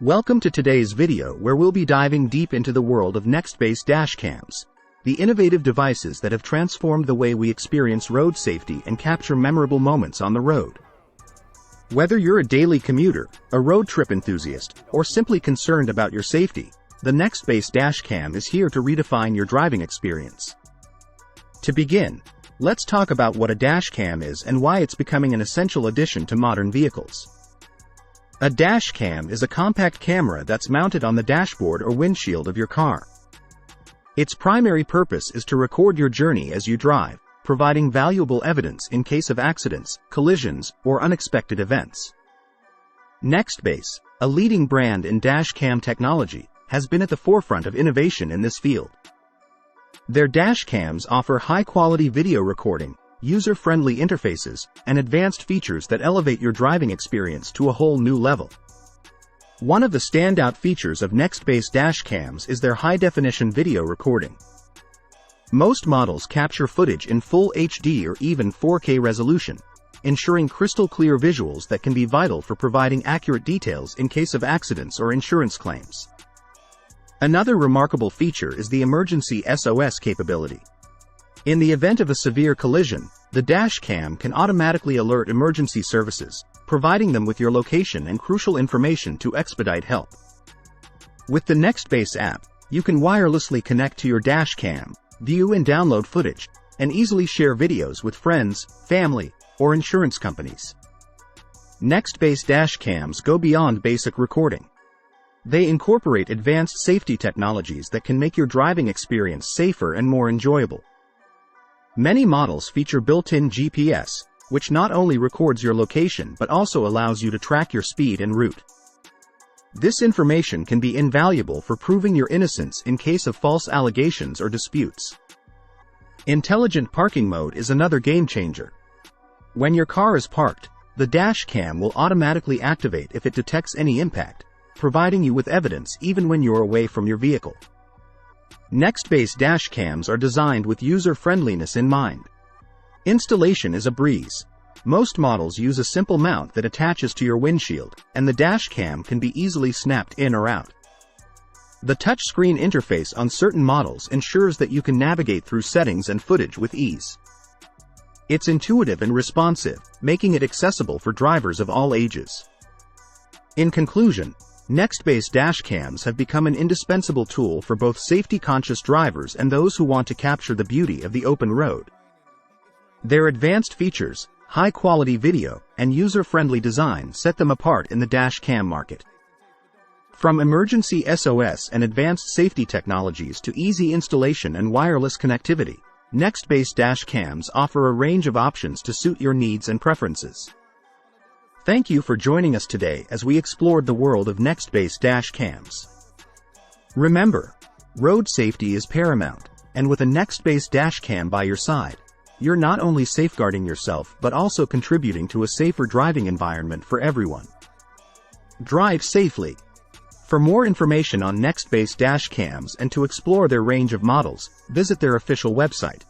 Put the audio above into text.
Welcome to today's video where we'll be diving deep into the world of Nextbase Dash Cams, the innovative devices that have transformed the way we experience road safety and capture memorable moments on the road. Whether you're a daily commuter, a road trip enthusiast, or simply concerned about your safety, the Nextbase Dash Cam is here to redefine your driving experience. To begin, let's talk about what a dash cam is and why it's becoming an essential addition to modern vehicles. A dash cam is a compact camera that's mounted on the dashboard or windshield of your car. Its primary purpose is to record your journey as you drive, providing valuable evidence in case of accidents, collisions, or unexpected events. Nextbase, a leading brand in dash cam technology, has been at the forefront of innovation in this field. Their dash cams offer high-quality video recording, user-friendly interfaces, and advanced features that elevate your driving experience to a whole new level. One of the standout features of Nextbase Dash Cams is their high-definition video recording. Most models capture footage in full HD or even 4K resolution, ensuring crystal-clear visuals that can be vital for providing accurate details in case of accidents or insurance claims. Another remarkable feature is the emergency SOS capability. In the event of a severe collision, the dash cam can automatically alert emergency services, providing them with your location and crucial information to expedite help. With the Nextbase app, you can wirelessly connect to your dash cam, view and download footage, and easily share videos with friends, family, or insurance companies. Nextbase Dash Cams go beyond basic recording. They incorporate advanced safety technologies that can make your driving experience safer and more enjoyable. Many models feature built-in GPS, which not only records your location but also allows you to track your speed and route. This information can be invaluable for proving your innocence in case of false allegations or disputes. Intelligent parking mode is another game-changer. When your car is parked, the dash cam will automatically activate if it detects any impact, providing you with evidence even when you're away from your vehicle. Nextbase dash cams are designed with user-friendliness in mind. Installation is a breeze. Most models use a simple mount that attaches to your windshield, and the dash cam can be easily snapped in or out. The touchscreen interface on certain models ensures that you can navigate through settings and footage with ease. It's intuitive and responsive, making it accessible for drivers of all ages. In conclusion, Nextbase Dash Cams have become an indispensable tool for both safety-conscious drivers and those who want to capture the beauty of the open road. Their advanced features, high-quality video, and user-friendly design set them apart in the dash cam market. From emergency SOS and advanced safety technologies to easy installation and wireless connectivity, Nextbase Dash Cams offer a range of options to suit your needs and preferences. Thank you for joining us today as we explored the world of Nextbase Dash Cams. Remember, road safety is paramount, and with a Nextbase Dash Cam by your side, you're not only safeguarding yourself but also contributing to a safer driving environment for everyone. Drive safely. For more information on Nextbase Dash Cams and to explore their range of models, visit their official website,